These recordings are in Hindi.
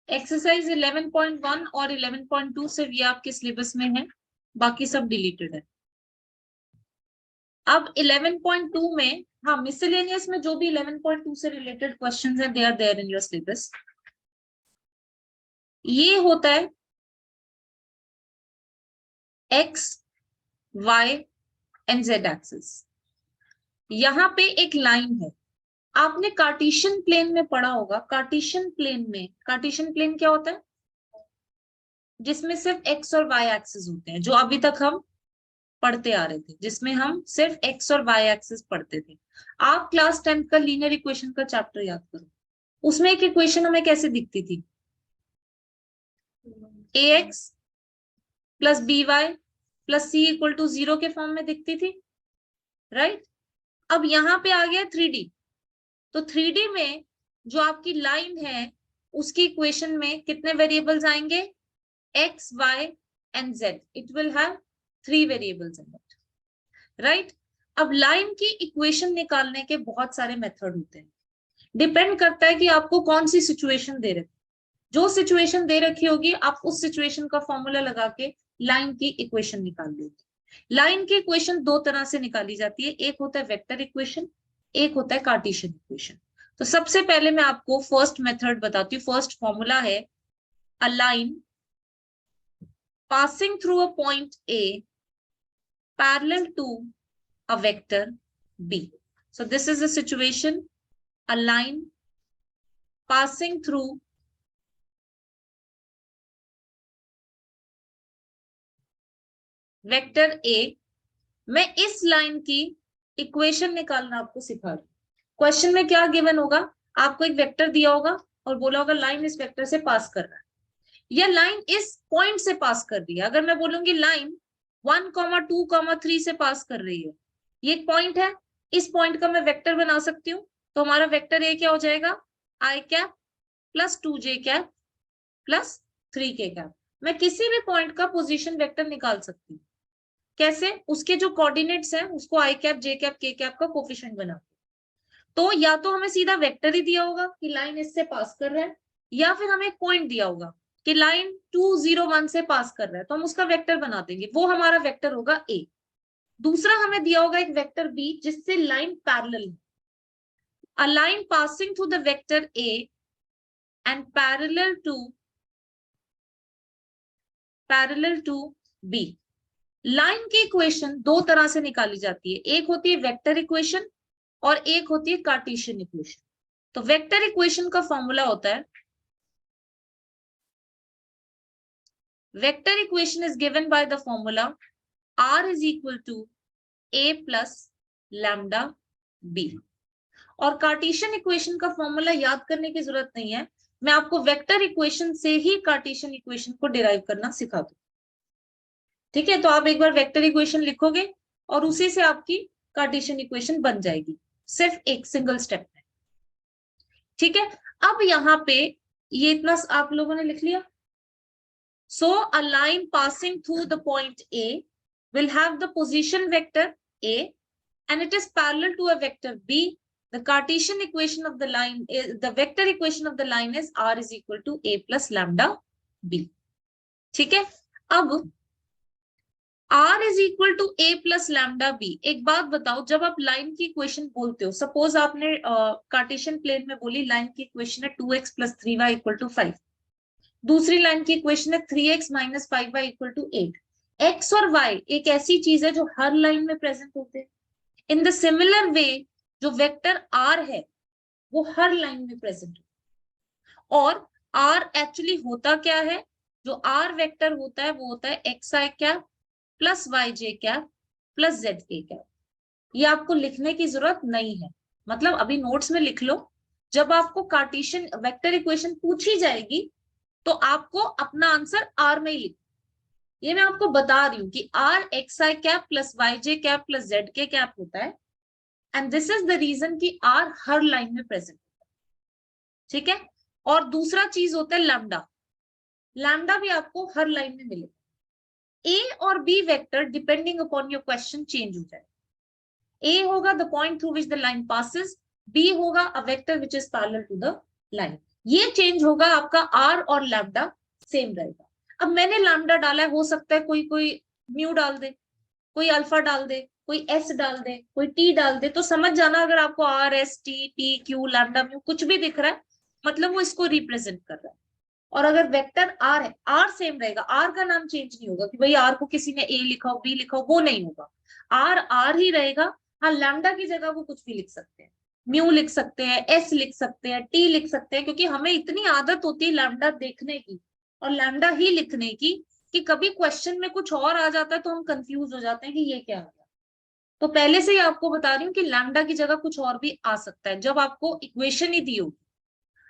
एक्सरसाइज 11.1 और 11.2 सिर्फ ये आपके सिलेबस में है, बाकी सब डिलीटेड है। अब 11.2 में, हाँ, मिसलेनियस में जो भी 11.2 से रिलेटेड क्वेश्चंस हैं, they are there in your syllabus. ये होता है x, y and z axis. यहाँ पे एक लाइन है, आपने कार्टेशियन प्लेन में पढ़ा होगा। कार्टेशियन प्लेन क्या होता है? जिसमें सिर्फ एक्स और वाई एक्सिस होते हैं, जो अभी तक हम पढ़ते आ रहे थे, जिसमें हम सिर्फ एक्स और वाई एक्सिस पढ़ते थे। आप क्लास 10th का लीनियर इक्वेशन का चैप्टर याद करो, उसमें एक इक्वेशन हमें कैसे दिखती थी? ax plus b y plus c equal to 0 के फॉर्म में दिखती थी, राइट? अब यहां पे आ गया 3D, तो 3D में जो आपकी लाइन है उसकी इक्वेशन में कितने वेरिएबल्स आएंगे? x, y and z. It will have 3 variables in it, right? अब लाइन की इक्वेशन निकालने के बहुत सारे मेथड होते हैं, डिपेंड करता है कि आपको कौन सी सिचुएशन दे रखी। जो सिचुएशन दे रखी होगी आप उस सिचुएशन का फॉर्मूला लगा के लाइन की इक्वेशन निकाल लोगे। लाइन की इक्वेशन दो तरह से निकाली जाती है, एक होता है वेक्टर इक्वेशन, एक होता है कार्टेशियन इक्वेशन। तो सबसे पहले मैं आपको फर्स्ट मेथड बताती हूँ। फर्स्ट फॉर्मूला है a line passing through a point A parallel to a vector B. So this is the situation, a line passing through vector A. मैं इस लाइन की इक्वेशन निकालना आपको सिखा रही हूँ। क्वेश्चन में क्या गिवन होगा? आपको एक वेक्टर दिया होगा और बोला होगा लाइन इस वेक्टर से पास कर रहा है, या लाइन इस पॉइंट से पास कर रही है। अगर मैं बोलूंगी लाइन 1,2,3 से पास कर रही है, ये एक पॉइंट है, इस पॉइंट का मैं वेक्टर बना सकती हूँ। तो हमारा वेक्टर ए क्या हो जाएगा? I cap plus 2j cap plus 3k cap. मैं किसी भी पॉइंट का पोजीशन वेक्टर निकाल सकती हूँ। कैसे? उसके जो कोऑर्डिनेट्स हैं उसको आई कैप, जे कैप, के कैप का कोफिशिएंट बना। तो या तो हमें सीधा वेक्टर ही दिया होगा कि लाइन इससे पास कर रहा है, या फिर हमें एक पॉइंट दिया होगा कि लाइन 201 से पास कर रहा है, तो हम उसका वेक्टर बना देंगे, वो हमारा वेक्टर होगा ए। दूसरा हमें दिया होगा एक वेक्टर बी जिससे लाइन पैरेलल है, a line passing through the vector a and parallel to b. Line की इक्वेशन दो तरह से निकाली जाती है, एक होती है वेक्टर इक्वेशन और एक होती है कार्टेशियन इक्वेशन। तो वेक्टर इक्वेशन का फॉर्मूला होता है, vector equation is given by the formula r is equal to a plus lambda b। और कार्टेशियन इक्वेशन का फॉर्मूला याद करने की जरूरत नहीं है, मैं आपको वेक्टर इक्वेशन से ही कार्टेशियन इक्वेशन को डिराइव करना सिखा दूं। ठीक है, तो आप एक बार वेक्टर इक्वेशन लिखोगे और उसी से आपकी कार्टेशियन इक्वेशन बन जाएगी, सिर्फ एक सिंगल स्टेप में। ठीक है, अब यहाँ पे ये इतना आप लोगों ने लिख लिया। So a line passing through the point A will have the position vector A and it is parallel to a vector B. The Cartesian equation of the line is, the vector equation of the line is r is equal to a plus lambda b. ठीक है, अब r is equal to a plus lambda b। एक बात बताओ, जब आप लाइन की इक्वेशन बोलते हो, सपोज आपने कार्टेशियन प्लेन में बोली लाइन की इक्वेशन है 2x plus 3y equal to 5, दूसरी लाइन की इक्वेशन है 3x minus 5y equal to 8। x और y एक ऐसी चीज है जो हर लाइन में प्रेजेंट होते हैं। इन द सिमिलर वे जो वेक्टर r है वो हर लाइन में प्रेजेंट है। और r एक्चुअली होता क्या है? जो r वेक्टर होता है वो होता है xi cap plus yj cap plus zk cap. ये आपको लिखने की जरूरत नहीं है, मतलब अभी नोट्स में लिख लो। जब आपको कार्टेशियन वेक्टर इक्वेशन पूछी जाएगी तो आपको अपना आंसर r में ही लिखो। ये मैं आपको बता रही हूँ कि r xi cap plus yj cap plus zk cap होता है, and this is the reason कि r हर लाइन में प्रेजेंट होता है। ठीक है, और दूसरा चीज होता है लैम्डा। लैम्डा भी आपको हर लाइन में मिलेगा। a और b vector depending upon your question change हो जाए। a होगा the point through which the line passes, b होगा a vector which is parallel to the line. ये चेंज होगा, आपका आर और लैम्डा सेम रहेगा। अब मैंने लैम्डा डाला है, हो सकता है कोई कोई म्यू डाल दे, कोई अल्फा डाल दे, कोई एस डाल दे, कोई टी डाल दे, तो समझ जाना अगर आपको R S T P Q lambda mu कुछ भी दिख रहा है, मतलब वो इसको रिप्रेजेंट कर रहा है। और अगर वेक्टर आर है, आर सेम रहेगा, आर का नाम चेंज नहीं होगा कि भाई आर को किसी ने ए लिखा हो बी लिखा हो, वो नहीं होगा, आर आर ही रहेगा। हाँ, लैम्डा की जगह वो कुछ भी लिख सकते हैं, म्यू लिख सकते हैं, एस लिख सकते हैं, टी लिख सकते हैं, क्योंकि हमें इतनी आदत होती है लैम्डा देखने की और लैम्डा ही लिखने की कि कभी क्वेश्चन में कुछ और आ जाता है तो हम कंफ्यूज हो जाते हैं कि ये क्या आ गया। तो पहले से ही आपको बता रही हूँ कि लैम्डा की जगह कुछ और भी आ सकता है जब आपको इक्वेशन ही दी होगी।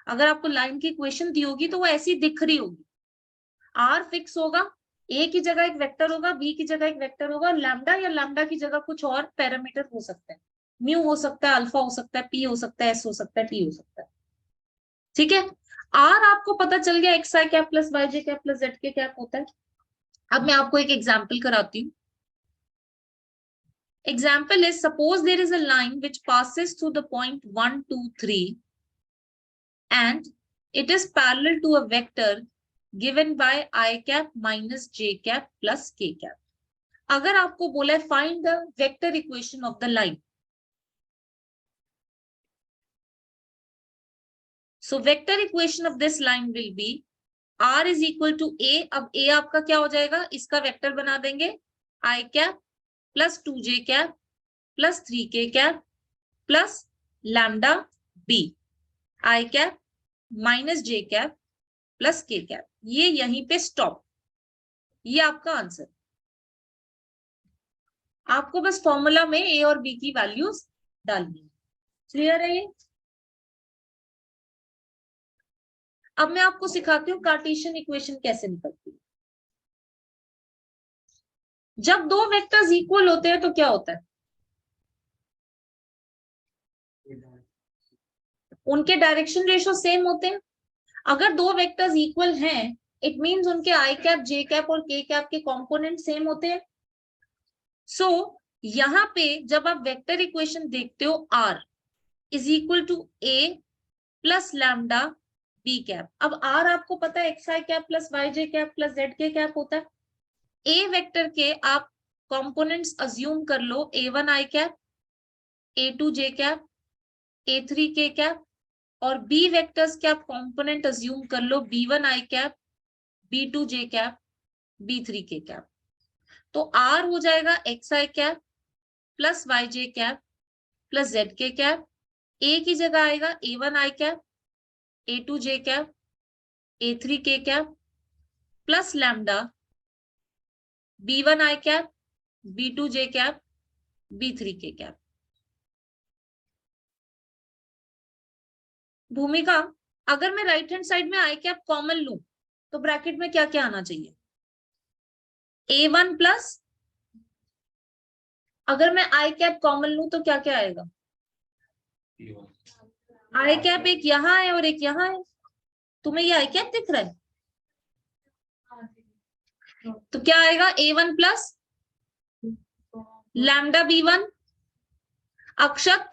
अगर आपको लाइन की इक्वेशन दी होगी तो वो ऐसी दिख रही होगी, आर फिक्स होगा, ए की जगह एक वेक्टर होगा, बी की जगह एक वेक्टर होगा, लैम्डा या लैम्डा की जगह कुछ और पैरामीटर हो सकता है, म्यू हो सकता है, अल्फा हो सकता है, पी हो सकता है, एस हो सकता है, टी हो सकता है। ठीक है, आर आपको पता चल गया, x I cap plus Y J cap plus Z K cap होता है। अब मैं आपको एक एग्जाम्पल कराती हूँ। Example is, suppose there is a line which passes through the point 1, 2, 3 and it is parallel to a vector given by I cap minus j cap plus k cap. अगर आपको बोला है find the vector equation of the line, so vector equation of this line will be r is equal to a. अब a आपका क्या हो जाएगा, इसका वेक्टर बना देंगे I cap plus 2j cap plus 3k cap plus lambda b, I cap minus J cap plus के कैप, ये यहीं पे स्टॉप। ये आपका आंसर। आपको बस फॉर्मूला में ए और बी की वैल्यूज डालनी है। क्लियर है ये? अब मैं आपको सिखाती हूँ कार्टेशियन इक्वेशन कैसे निकलती है। जब दो वेक्टर्स इक्वल होते हैं तो क्या होता है, उनके डायरेक्शन रेशो सेम होते हैं। अगर दो वेक्टर्स इक्वल हैं, इट मींस उनके आई कैप जे कैप और के कैप के कंपोनेंट सेम होते हैं। सो यहाँ पे जब आप वेक्टर इक्वेशन देखते हो, R is equal to A plus lambda B cap. अब आर आपको पता है X I cap plus Y J cap plus Z K cap होता है। ए वेक्टर के आप कंपोनेंट्स अज्यूम कर लो, A one I cap, A two J cap, A three K cap, और बी वेक्टर्स के आप कंपोनेंट अज्यूम कर लो, B one I cap, B two J cap, B three K cap. तो आर हो जाएगा X I cap plus Y J cap plus Z K cap. A की जगह आएगा A one I cap, A two J cap, A three K cap plus lambda B one I cap, B two J cap, B three K cap. Bhumika, अगर मैं राइट हैंड साइड में आई कैप कॉमन लूं तो ब्रैकेट में क्या क्या आना चाहिए, ए वन प्लस, अगर मैं आई कैप कॉमन लूं तो क्या क्या आएगा, आई कैप एक यहां है और एक यहां है। तुम्हें ये आई कैप दिख रहा है, तो क्या आएगा, A one plus lambda B one. Akshat,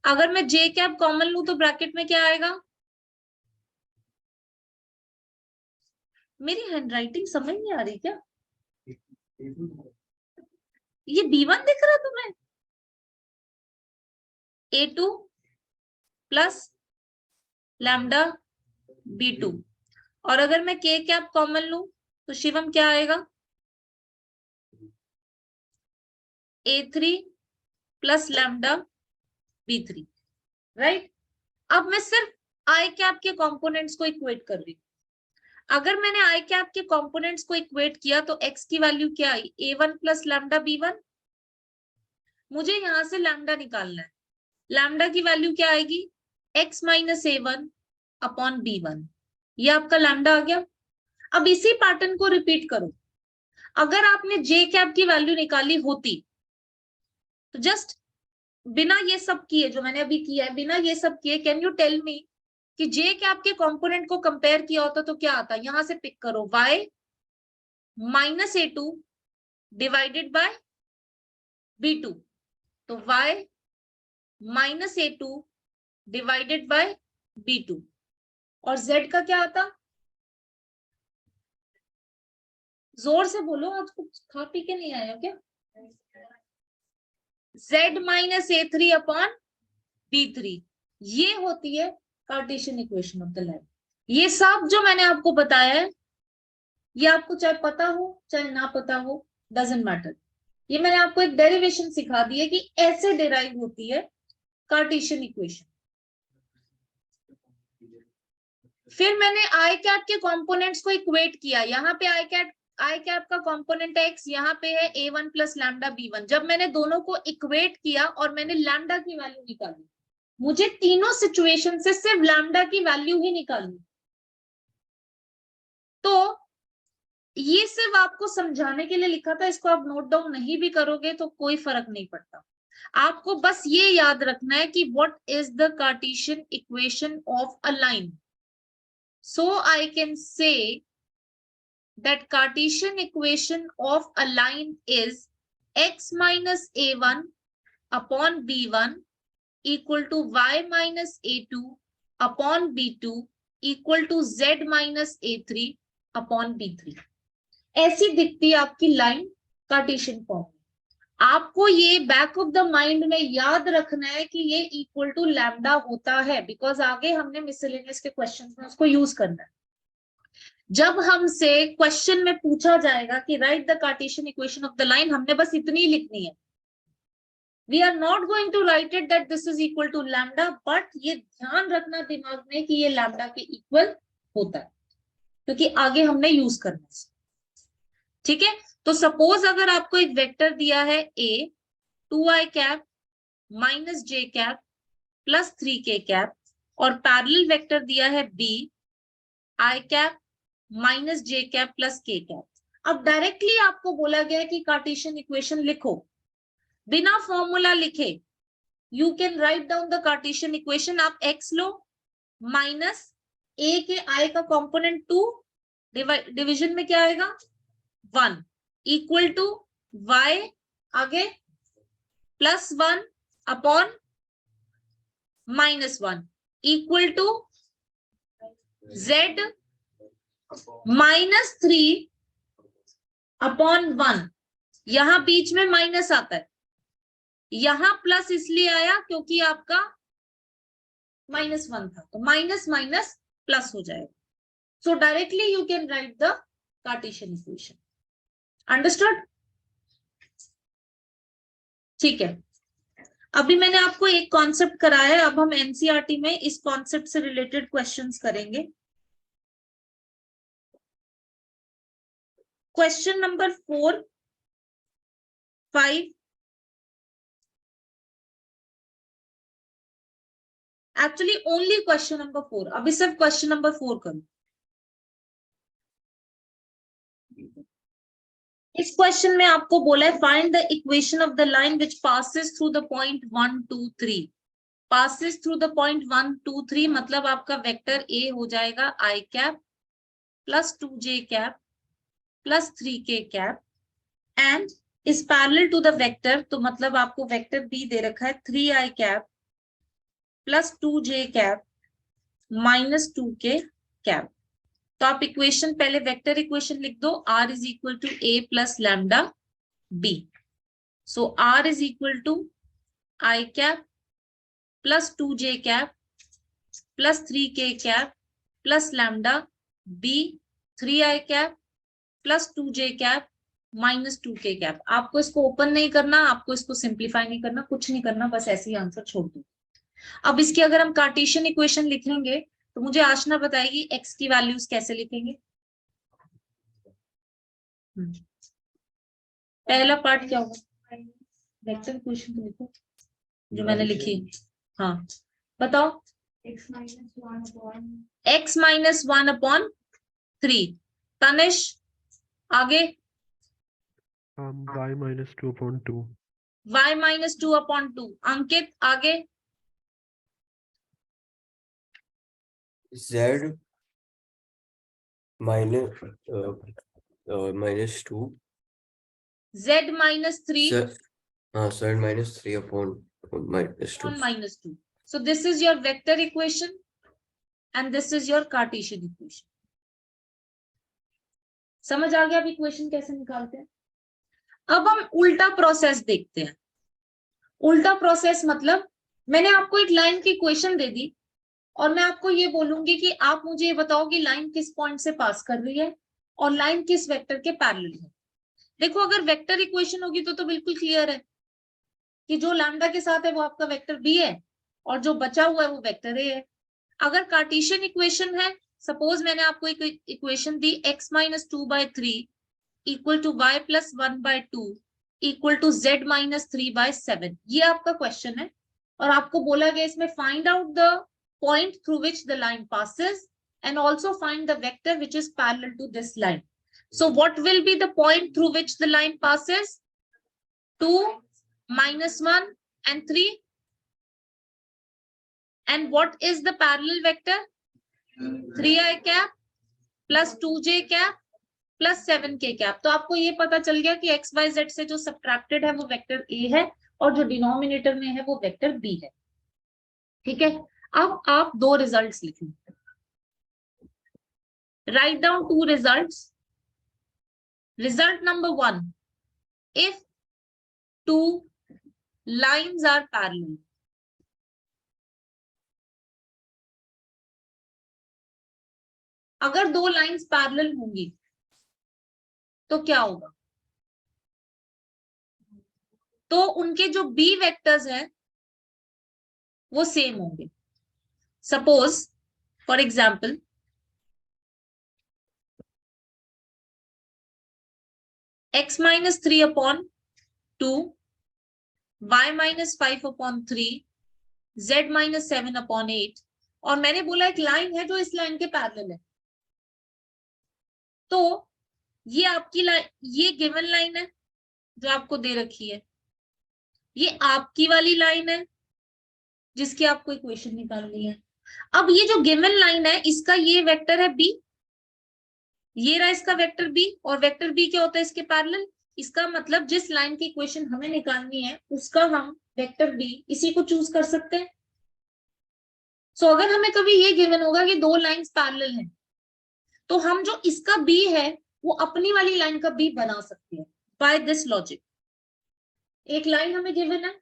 अगर मैं जे कैप कॉमन लूं तो ब्रैकेट में क्या आएगा, मेरी हैंडराइटिंग समझ नहीं आ रही क्या, ये बी वन दिख रहा है तुम्हें, A two plus lambda B two. और अगर मैं के कैप कॉमन लूं तो शिवम क्या आएगा, A three plus lambda B three. Right, अब मैं सिर्फ आई कैप के कंपोनेंट्स को इक्वेट कर रही हूं। अगर मैंने आई कैप के कंपोनेंट्स को इक्वेट किया तो एक्स की वैल्यू क्या आई, A one plus lambda B one. मुझे यहां से लैम्डा निकालना है, लैम्डा की वैल्यू क्या आएगी, x minus A one upon B one. ये आपका लैम्डा आ गया। अब इसी पैटर्न को रिपीट करो। अगर आपने जे कैप की वैल्यू निकाली होती तो जस्ट बिना ये सब किए, जो मैंने अभी किया है, बिना ये सब किए, कैन यू टेल मी कि जे कैप के कंपोनेंट को कंपेयर किया होता तो क्या आता, यहां से पिक करो, y minus A two divided by b two, तो y minus A two divided by b two. और z का क्या आता? जोर से बोलो, आज कुछ खा पी के नहीं आया क्या? z minus a3 upon b3, ये होती है Cartesian equation of the line. ये सब जो मैंने आपको बताया है, ये आपको चाहे पता हो चाहे ना पता हो, डजेंट मैटर। ये मैंने आपको एक डेरिवेशन सिखा दी है कि ऐसे डिराइव होती है कार्टेशियन इक्वेशन। फिर मैंने आई कैप के कंपोनेंट्स को इक्वेट किया। यहाँ पे आई कैप का कंपोनेंट है x, यहाँ पे है a1 प्लस लैम्डा b1। जब मैंने दोनों को इक्वेट किया और मैंने लैम्डा की वैल्यू निकाली, मुझे तीनों सिचुएशन से सिर्फ लैम्डा की वैल्यू ही निकालनी। तो ये सिर्फ आपको समझाने के लिए लिखा था, इसको आप नोट डाउन नहीं भी करोगे तो कोई फर्क नहीं पड़ता। आपको बस ये याद रखना है कि what is the Cartesian equation of a line. So I can say that Cartesian equation of a line is x minus a1 upon b1 equal to y minus a2 upon b2 equal to z minus a3 upon b3। ऐसी दिखती है आपकी लाइन कार्टेशियन फॉर्म। आपको ये बैक ऑफ द माइंड में याद रखना है कि ये इक्वल टू लैम्डा होता है, बिकॉज आगे हमने मिसलेनियस के क्वेश्चन में उसको यूज करना है। जब हमसे क्वेश्चन में पूछा जाएगा कि write the Cartesian equation of the line, हमने बस इतनी लिखनी है। We are not going to write it that this is equal to lambda, but ये ध्यान रखना दिमाग में कि ये लैम्डा के इक्वल होता है, क्योंकि आगे हमने यूज करना है। ठीक है, तो सपोज अगर आपको एक वेक्टर दिया है a 2i cap minus j cap plus 3k cap, और पैरेलल वेक्टर दिया है b i cap minus j cap plus k cap. अब डायरेक्टली आपको बोला गया है कि कार्टेशियन इक्वेशन लिखो, बिना फॉर्मूला लिखे you can write down the Cartesian equation. आप x लो माइनस a के i का कंपोनेंट 2, डिवीजन में क्या आएगा 1, इक्वल टू y आगे plus 1 upon minus 1 equal to z minus 3 upon 1। यहां बीच में माइनस आता है, यहां प्लस इसलिए आया क्योंकि आपका माइनस 1 था, तो माइनस माइनस प्लस हो जाएगा। सो directly you can right the Cartesian equation. Understood? ठीक है, अभी मैंने आपको एक कॉन्सेप्ट कराया है, अब हम एनसीईआरटी में इस कॉन्सेप्ट से रिलेटेड क्वेश्चंस करेंगे। Question number 4, 5, actually only question number 4, अभी सिर्फ क्वेश्चन नंबर 4 करूं। इस क्वेश्चन में आपको बोला है find the equation of the line which passes through the point 1 2 3। Passes through the point 1 2 3 मतलब आपका वेक्टर ए हो जाएगा I cap plus 2j cap plus 3k cap and is parallel to the vector, तो मतलब आपको वेक्टर बी दे रखा है 3i cap plus 2j cap minus 2k cap. तो आप इक्वेशन पहले वेक्टर इक्वेशन लिख दो, r is equal to a plus lambda b। So r is equal to i cap plus 2j cap plus 3k cap plus lambda b 3i cap plus 2j cap minus 2k cap. आपको इसको ओपन नहीं करना, आपको इसको सिंप्लीफाई नहीं करना, कुछ नहीं करना, बस ऐसे ही आंसर छोड़ दो। अब इसकी अगर हम कार्टेशियन इक्वेशन लिखेंगे तो मुझे आशना बताएगी x की वैल्यूज कैसे लिखेंगे। पहला पार्ट क्या होगा, वेक्टर इक्वेशन तो लिखो जो मैंने लिखी। हाँ बताओ, x माइनस 1 अपॉन 3। तनिष आगे, y minus 2 upon 2। y minus 2 upon 2। अंकित आगे, z minus minus 2, z minus 3 z minus 3 upon minus 2। minus 2. So this is your vector equation. and this is your Cartesian equation. समझ आ गया अब इक्वेशन कैसे निकालते हैं? अब हम उल्टा प्रोसेस देखते हैं। उल्टा प्रोसेस मतलब मैंने आपको एक लाइन की इक्वेशन दे दी और मैं आपको ये बोलूंगी कि आप मुझे ये बताओ कि लाइन किस पॉइंट से पास कर रही है और लाइन किस वेक्टर के पैरेलल है। देखो अगर वेक्टर इक्वेशन होगी तो बिल्कुल क्लियर है कि जो लैम्डा के साथ है वो आपका वेक्टर बी है और जो बचा हुआ है वो वेक्टर ए है। अगर कार्टेशियन इक्वेशन है, सपोज मैंने आपको एक इक्वेशन दी x minus 2/3 equal to y plus 1/2 equal to z minus 3/7, ये आपका क्वेश्चन है और आपको बोला गया इसमें find out the point through which the line passes and also find the vector which is parallel to this line. So what will be the point through which the line passes? 2, -1 and 3. And what is the parallel vector? 3i cap plus 2j cap plus 7k cap. तो आपको ये पता चल गया कि x, y, z से जो सब्ट्रैक्टेड है वो वेक्टर a है और जो डिनोमिनेटर में है वो वेक्टर b है। ठीक है, अब आप दो रिजल्ट्स लिखें। Write down two results. Result number 1, if two lines are parallel, अगर दो लाइंस पैरेलल होंगी तो क्या होगा? तो उनके जो बी वेक्टर्स हैं वो सेम होंगे। Suppose for example x minus 3/2, y minus 5/3, z minus 7/8 और मैंने बोला एक लाइन है जो इस लाइन के पैरेलल है। तो ये आपकी लाइन, ये गिवन लाइन है जो आपको दे रखी है, ये आपकी वाली लाइन है जिसकी आपको इक्वेशन निकालनी है। अब ये जो गिवन लाइन है इसका ये वेक्टर है बी, ये रहा इसका वेक्टर बी और वेक्टर बी क्या होता है इसके पैरेलल। इसका मतलब जिस लाइन की इक्वेशन हमें निकालनी है उसका हम वेक्टर बी इसी को चूज कर सकते हैं। सो अगर हमें कभी ये गिवन होगा कि दो लाइंस पैरेलल हैं तो हम जो इसका बी है वो अपनी वाली लाइन का बी बना सकते हैं बाय दिस लॉजिक। एक लाइन हमें गिवन है,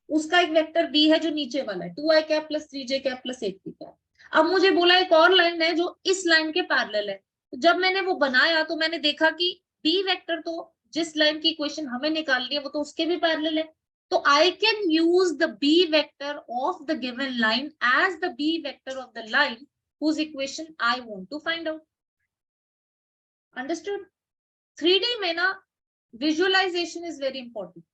उसका एक वेक्टर बी है जो नीचे वाला है 2i cap plus 3j cap plus 8k cap. अब मुझे बोला एक और लाइन है जो इस लाइन के पैरेलल है। तो जब मैंने वो बनाया तो मैंने देखा कि बी वेक्टर तो जिस लाइन की इक्वेशन हमें निकालनी है वो तो उसके भी पैरेलल है। तो I can use the b vector of the given line as the b vector of the line whose equation I want to find out. Understood? 3D में ना विजुअलाइजेशन इज वेरी इंपॉर्टेंट।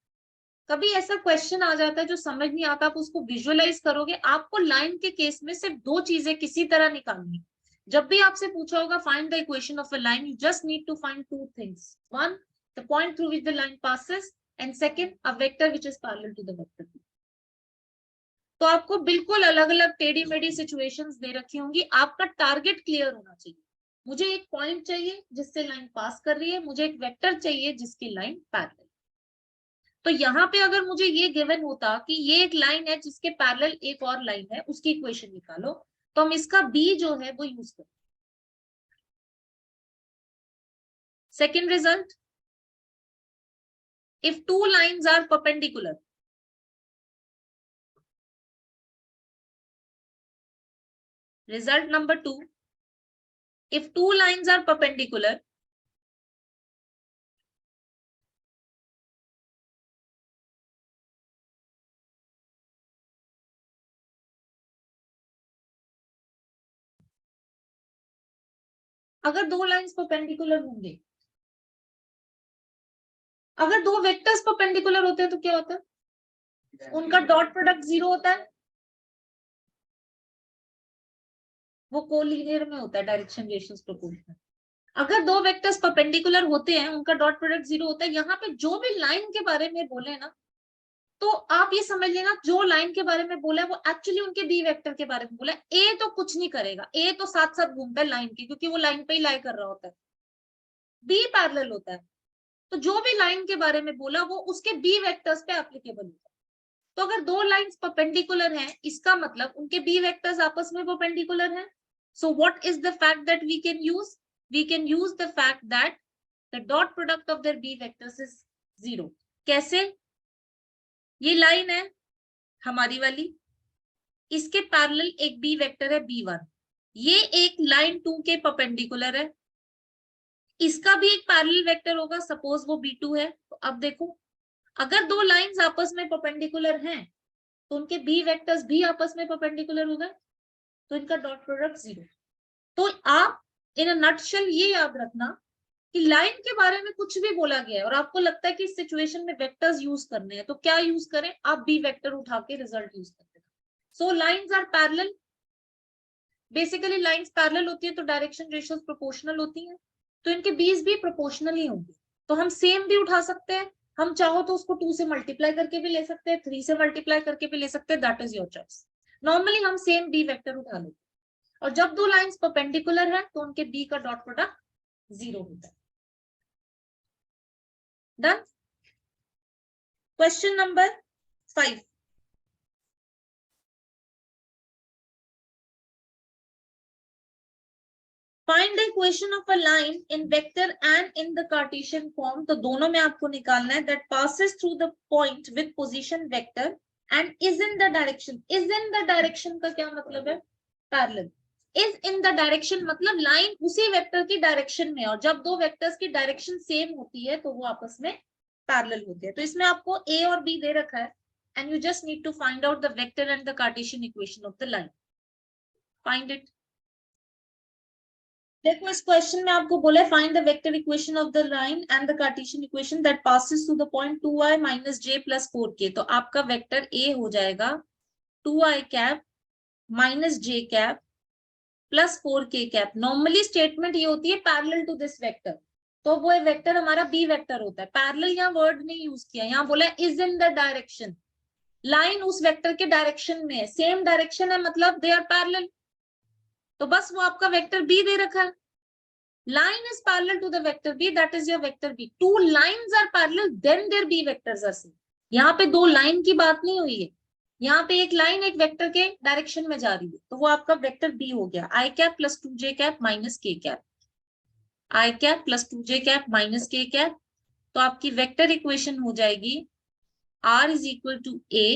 कभी ऐसा क्वेश्चन आ जाता है जो समझ नहीं आता, आप उसको विजुअलाइज करोगे, आपको लाइन के केस में सिर्फ दो चीजें किसी तरह निकालनी। जब भी आपसे पूछा होगा find the equation of a line, you just need to find two things, one the point through which the line passes and second a vector which is parallel to the vector. तो आपको बिल्कुल अलग अलग टेढ़ी मेढ़ी सिचुएशंस दे रखी होंगी, आपका टारगेट क्लियर होना चाहिए। मुझे एक पॉइंट चाहिए जिससे लाइन पास कर रही है, मुझे एक वेक्टर चाहिए जिसकी लाइन पैरेलल। तो यहाँ पे अगर मुझे ये गिवन होता कि ये एक लाइन है जिसके पैरेलल एक और लाइन है, उसकी इक्वेशन निकालो, तो हम इसका बी जो है वो यूज करें। Second result, if two lines are perpendicular, result number 2, if two lines are perpendicular, अगर दो लाइंस परपेंडिकुलर होंगे, अगर दो वेक्टर्स परपेंडिकुलर होते हैं तो क्या होता है? उनका डॉट प्रोडक्ट 0 होता है, वो कोलिनियर में होता है, डायरेक्शन रेशियोस प्रोपोर्शनल। अगर दो वेक्टर्स परपेंडिकुलर होते हैं उनका डॉट प्रोडक्ट 0 होता है। यहाँ पे जो भी लाइन के बारे में बोले ना, तो आप ये समझ लेना जो लाइन के बारे में बोला है वो एक्चुअली उनके बी वेक्टर के बारे में बोला है। ए तो कुछ नहीं करेगा, ए तो साथ साथ घूमता है लाइन के, क्योंकि वो लाइन पे ही लाई कर रहा होता है, बी पैरेलल होता है। तो जो भी लाइन के बारे में बोला वो उसके बी वेक्टर्स पे एप्लीकेबल होता है। तो अगर दो लाइंस परपेंडिकुलर हैं, इसका मतलब उनके बी वेक्टर्स आपस में परपेंडिकुलर हैं। So what is the fact that we can use? We can use the fact that the dot product of their b vectors is 0. कैसे? ये लाइन है हमारी वाली, इसके पैरेलल एक बी वेक्टर है b1, ये एक लाइन 2 के परपेंडिकुलर है, इसका भी एक पैरेलल वेक्टर होगा, सपोज वो b2 है। तो अब देखो, अगर दो लाइंस आपस में परपेंडिकुलर हैं तो उनके बी वेक्टर्स भी आपस में परपेंडिकुलर हो गए, तो इनका डॉट प्रोडक्ट 0। तो आप इन अ नटशेल ये याद रखना कि लाइन के बारे में कुछ भी बोला गया है और आपको लगता है कि इस सिचुएशन में वेक्टर्स यूज करने हैं, तो क्या यूज करें? आप बी वेक्टर उठा के रिजल्ट यूज करते हैं। So lines are parallel, basically lines parallel होती है तो डायरेक्शन रेशियोज प्रोपोर्शनल होती हैं, तो इनके बीज भी प्रोपोर्शनल ही होंगे। तो हम सेम भी उठा सकते हैं, हम चाहो तो उसको 2 से मल्टीप्लाई करके भी ले सकते हैं, 3 से मल्टीप्लाई करके भी ले सकते हैं, that is your choice. Normally हम सेम बी वेक्टर उठा लेते हैं, और जब दो लाइंस परपेंडिकुलर है तो उनके बी का डॉट प्रोडक्ट 0 होता है। Done. Question number 5, find the equation of a line in vector and in the Cartesian form. तो दोनों में आपको निकालना है that passes through the point with position vector and is in the direction. Is in the direction का क्या मतलब है? Parallel. Is in the direction मतलब लाइन उसी वेक्टर की डायरेक्शन में, और जब दो वेक्टर्स की डायरेक्शन सेम होती है तो वो आपस में पैरेलल होते हैं। तो इसमें आपको ए और बी दे रखा है and you just need to find out the vector and the Cartesian equation of the line. Find it. देखो इस क्वेश्चन में आपको बोला है find the vector equation of the line and the Cartesian equation that passes through the point 2i minus j plus 4k। तो आपका वेक्टर ए हो जाएगा 2i cap minus j cap plus 4k cap. Normally statement ये होती है पैरेलल टू दिस वेक्टर, तो वो वेक्टर हमारा बी वेक्टर होता है। पैरेलल यहाँ वर्ड नहीं यूज किया, यहाँ बोला is in the direction, line उस वेक्टर के डायरेक्शन में है, सेम डायरेक्शन है मतलब दे आर पैरेलल, तो बस वो आपका वेक्टर बी दे रखा है। Line is parallel to the vector b, that is your vector b. Two lines are parallel, then their b vectors are same. यहाँ पे दो लाइन की बात नहीं हुई है, यहाँ पे एक लाइन एक वेक्टर के डायरेक्शन में जा रही है, तो वो आपका वेक्टर b हो गया i cap plus 2j cap minus k cap, i cap plus 2j cap minus k cap. तो आपकी वेक्टर इक्वेशन हो जाएगी r is equal to a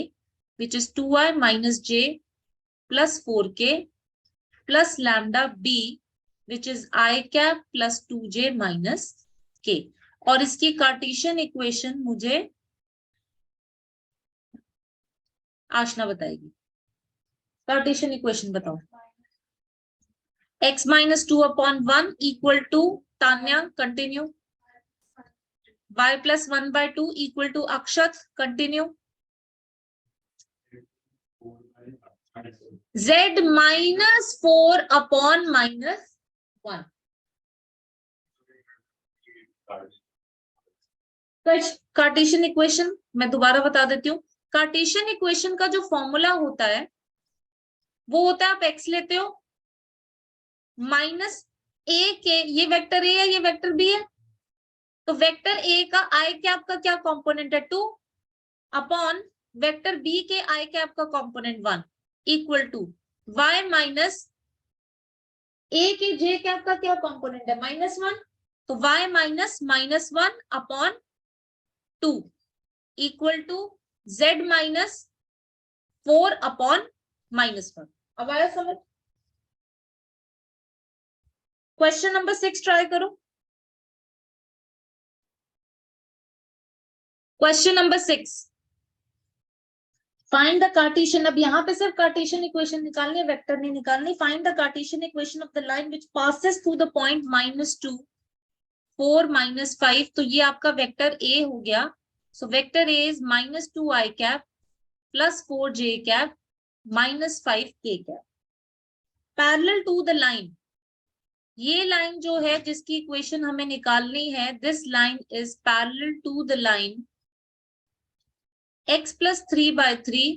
which is 2i minus j plus 4k plus lambda b which is i cap plus 2j minus k। और इसकी कार्टेशियन इक्वेशन मुझे आशना बताएगी। कार्टेशियन इक्वेशन बताओ। x minus 2 upon 1 equal to Tanya continue, y plus 1 by 2 equal to Akshat continue, z minus 4 upon minus 1। Cartesian equation मैं दोबारा बता देती हूँ। कार्टेशियन इक्वेशन का जो फॉर्मूला होता है वो होता है, आप x लेते हो माइनस ए के, ये वेक्टर ए है ये वेक्टर बी है, तो वेक्टर ए का आई कैप का क्या कंपोनेंट है 2 अपॉन वेक्टर बी के आई कैप का component 1 equal to y minus A के जे कैप का क्या कंपोनेंट है -1, तो y minus -1 upon 2 equal to z minus 4 upon -1। अब आया समझ? क्वेश्चन नंबर 6 ट्राई करो। Question number 6, find the Cartesian. अब यहाँ पे सिर्फ कार्टेशियन इक्वेशन निकालनी है, वेक्टर नहीं निकालनी। Find the Cartesian equation of the line which passes through the point -2 4 -5। तो ये आपका वेक्टर ए हो गया। So vector A is -2i cap plus 4j cap -5k cap parallel to the line. ये लाइन जो है जिसकी इक्वेशन हमें निकालनी है, this line is parallel to the line x plus 3 by 3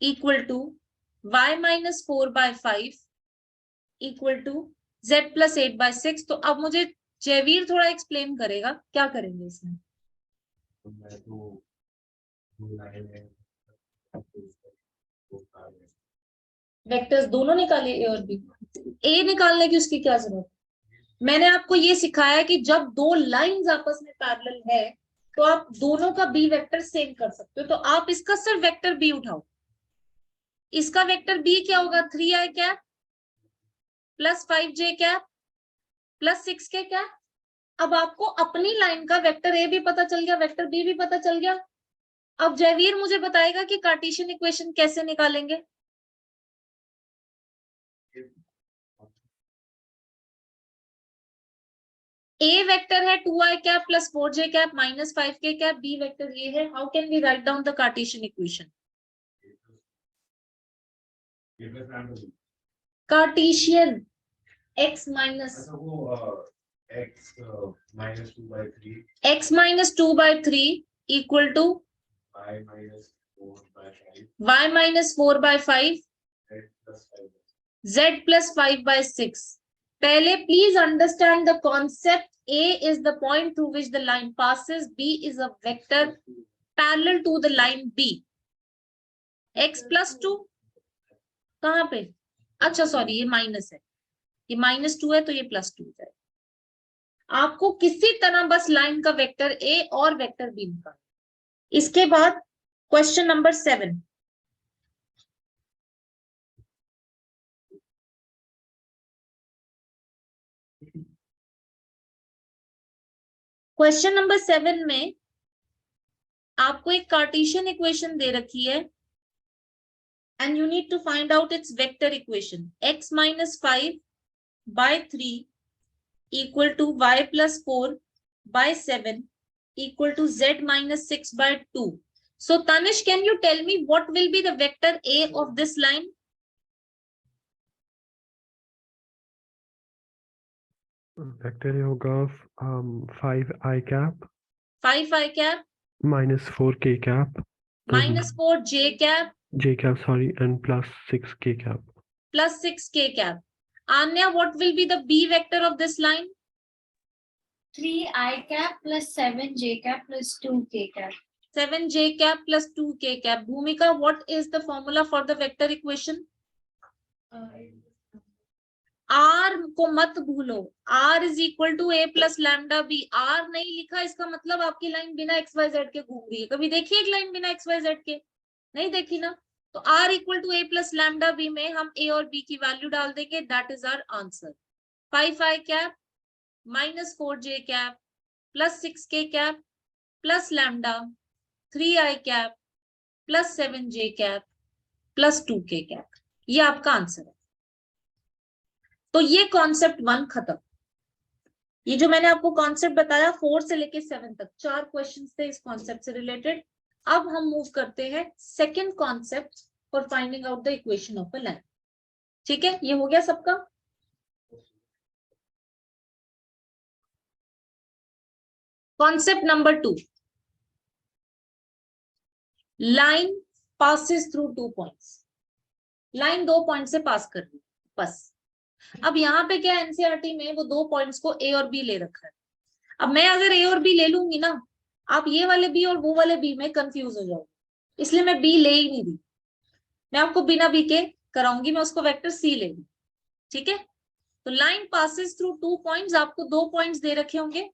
equal to y minus 4 by 5 equal to z plus 8 by 6। तो अब मुझे जयवीर थोड़ा एक्सप्लेन करेगा क्या करेंगे इसमें। वेक्टर्स दोनों निकाले ए और बी। ए निकालने की उसकी क्या जरूरत? मैंने आपको ये सिखाया कि जब दो लाइंस आपस में पैरेलल है तो आप दोनों का बी वेक्टर सेम कर सकते हो। तो आप इसका सिर्फ वेक्टर बी उठाओ। इसका वेक्टर बी क्या होगा? 3i cap plus 5j cap plus 6k cap. अब आपको अपनी लाइन का वेक्टर ए भी पता चल गया, वेक्टर बी भी पता चल गया। अब जयवीर मुझे बताएगा कि कार्टेशियन इक्वेशन कैसे निकालेंगे। ए वेक्टर है 2i cap plus 4j cap minus 5k cap, B vector ये है। How can we write down the Cartesian equation? Cartesian x minus x minus 2/3 equal to y minus 4/5 z plus 5/6। पहले please understand the concept. A is the point through which the line passes. B is a vector parallel to the line B. x plus 2 कहाँ पे? अच्छा सॉरी, ये माइनस है, ये -2 है तो ये +2 है। आपको किसी तरह बस लाइन का वेक्टर A और वेक्टर B निकालना। इसके बाद क्वेश्चन नंबर 7। क्वेश्चन नंबर 7 में आपको एक कार्टेशियन इक्वेशन दे रखी है and you need to find out its vector equation. X minus 5/3 equal to y plus 4/7 equal to z minus 6/2. So Tanish, can you tell me what will be the vector A of this line? Vector होगा 5i cap 5i cap -4k cap minus 4j cap j cap sorry and +6k cap plus 6k cap. Anya, what will be the B vector of this line? 3i cap plus 7j cap plus 2k cap. 7j cap plus 2k cap. Bhumika, what is the formula for the vector equation? R को मत भूलो। R is equal to a plus lambda b. R नहीं लिखा इसका मतलब आपकी लाइन बिना xyz के घूम रही है। कभी देखी एक लाइन बिना xyz के? नहीं देखी ना। तो R equal to a plus lambda b में हम a और b की वैल्यू डाल देंगे। That is our answer. 5i cap minus 4j cap plus 6k cap plus lambda 3i cap plus 7j cap plus 2k cap. ये आपका आंसर है। तो ये कॉन्सेप्ट 1 खत्म। ये जो मैंने आपको कॉन्सेप्ट बताया 4 से लेके 7 तक 4 क्वेश्चंस थे इस कॉन्सेप्ट से रिलेटेड। अब हम मूव करते हैं second concept for finding out the equation of a line. ठीक है, ये हो गया सबका। Concept number 2, line passes through 2 points. Line 2 point से पास कर रही बस। अब यहाँ पे क्या एनसीईआरटी में वो 2 पॉइंट्स को ए और बी ले रखा है। अब मैं अगर ए और बी ले लूंगी ना, आप ये वाले बी और वो वाले बी में कंफ्यूज हो जाओगे, इसलिए मैं बी ले ही नहीं रही। मैं आपको बिना बी के कराऊंगी, मैं उसको वेक्टर सी ले लूंगी। ठीक है, तो लाइन पासिस थ्रू 2 पॉइंट्स, आपको 2 पॉइंट्स दे रखे होंगे।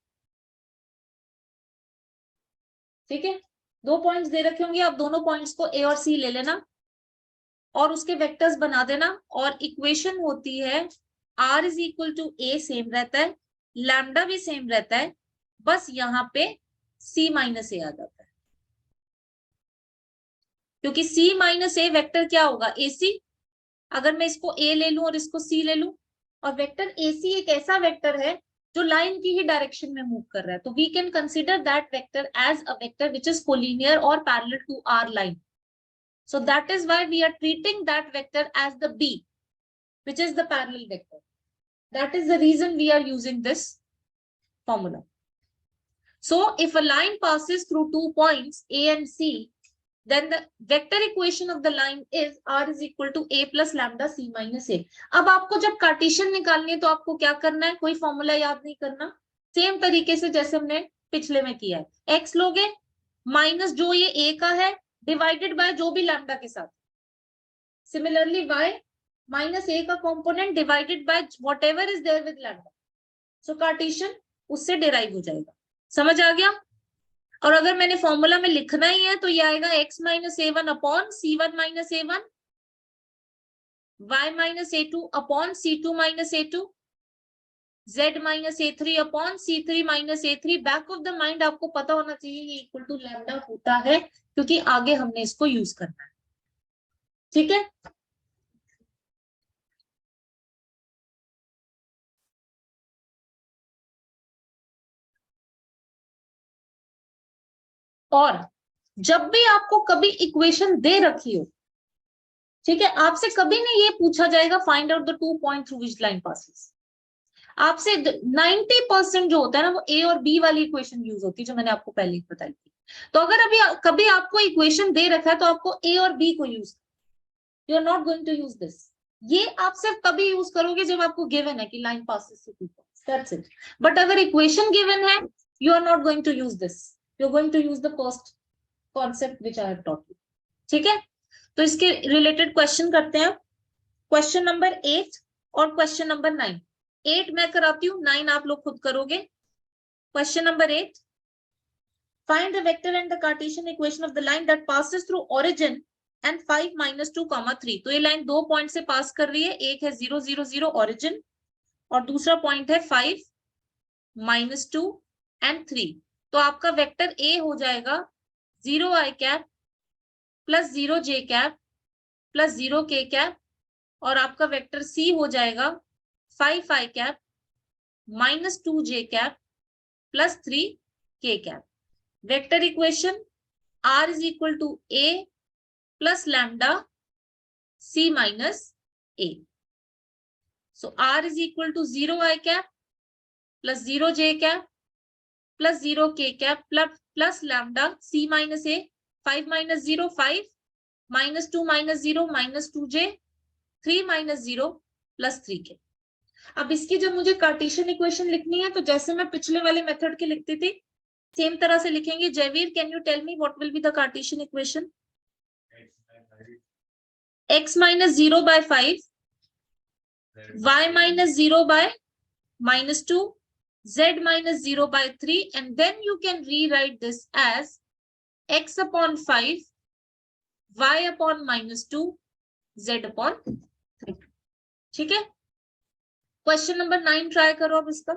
ठीक है, 2 पॉइंट्स दे रखे होंगे, आप दोनों पॉइंट्स को ए और सी ले लेना और उसके वेक्टर्स बना देना। और इक्वेशन होती है r is equal to A same रहता है, लैम्डा भी सेम रहता है, बस यहाँ पे c माइनस ए आ जाता है। क्योंकि c माइनस ए वेक्टर क्या होगा? ac। अगर मैं इसको a ले लूं और इसको c ले लूं, और वेक्टर ac एक ऐसा वेक्टर है जो लाइन की ही डायरेक्शन में मूव कर रहा है, तो we can consider that vector as a vector which is collinear और parallel to our line. So that is why we are treating that vector as the B, which is the parallel vector. That is the reason we are using this formula. So if a line passes through 2 points A and C, then the vector equation of the line is R is equal to A plus lambda C minus A. अब आपको जब कार्टेशियन निकालनी है तो आपको क्या करना है? कोई फॉर्मूला याद नहीं करना, सेम तरीके से जैसे हमने पिछले में किया है। X लोगे माइनस जो ये A का है डिवाइडेड बाय जो भी लैम्डा के साथ। सिमिलरली y माइनस ए का component divided by whatever is there with lambda. So Cartesian उससे डिराइव हो जाएगा। समझ आ गया? और अगर मैंने फॉर्मूला में लिखना ही है तो ये आएगा x minus A one upon C one minus A one, y minus A two upon C two minus A two, z minus A three upon C three minus A three. Back of the mind आपको पता होना चाहिए ये इक्वल टू लैम्डा होता है, क्योंकि आगे हमने इसको यूज करना है। ठीक है, और जब भी आपको कभी इक्वेशन दे रखी हो, ठीक है, आपसे कभी नहीं ये पूछा जाएगा find out the 2 point through which line passes. आपसे 90% जो होता है ना वो ए और बी वाली इक्वेशन यूज होती है, जो मैंने आपको पहले ही बताई थी। तो अगर अभी कभी आपको इक्वेशन दे रखा है तो आपको ए और बी को use, you are not going to use this. ये आप सिर्फ तभी यूज करोगे जब आपको गिवन है कि line passes through 2 points, that's it. But अगर इक्वेशन गिवन है, you are not going to use this, you are going to use the first concept which I have taught you. ठीक है, तो इसके रिलेटेड क्वेश्चन करते हैं। क्वेश्चन नंबर 8 और क्वेश्चन नंबर 9। 8 मैं कराती हूँ, 9 आप लोग खुद करोगे। Question number 8, find the vector and the Cartesian equation of the line that passes through origin and 5 minus 2 comma 3। तो ये लाइन 2 पॉइंट से पास कर रही है, एक है 0 0 0 ओरिजिन और दूसरा पॉइंट है 5 माइनस 2 एंड 3। तो आपका वेक्टर ए हो जाएगा 0 i cap plus 0 j cap plus 0 k cap, और आपका वेक्टर सी हो जाएगा 5 i cap minus 2 j cap plus 3 k cap. Vector equation r is equal to a plus lambda c minus a। So r is equal to 0 i cap plus 0 j cap plus 0 k cap plus lambda c minus a। 5 minus 0 5, minus 2 minus 0 minus 2j, 3 minus 0 plus 3k। अब इसकी जब मुझे कार्टेशियन इक्वेशन लिखनी है तो जैसे मैं पिछले वाले मेथड के लिखती थी सेम तरह से लिखेंगे। Jayveer, can you tell me what will be the Cartesian equation? x minus 0 by 5, y minus 0 by minus 2, z minus 0 by 3, and then you can rewrite this as x upon 5, y upon minus 2, z upon 3। ठीक है, क्वेश्चन नंबर 9 ट्राई करो अब इसका।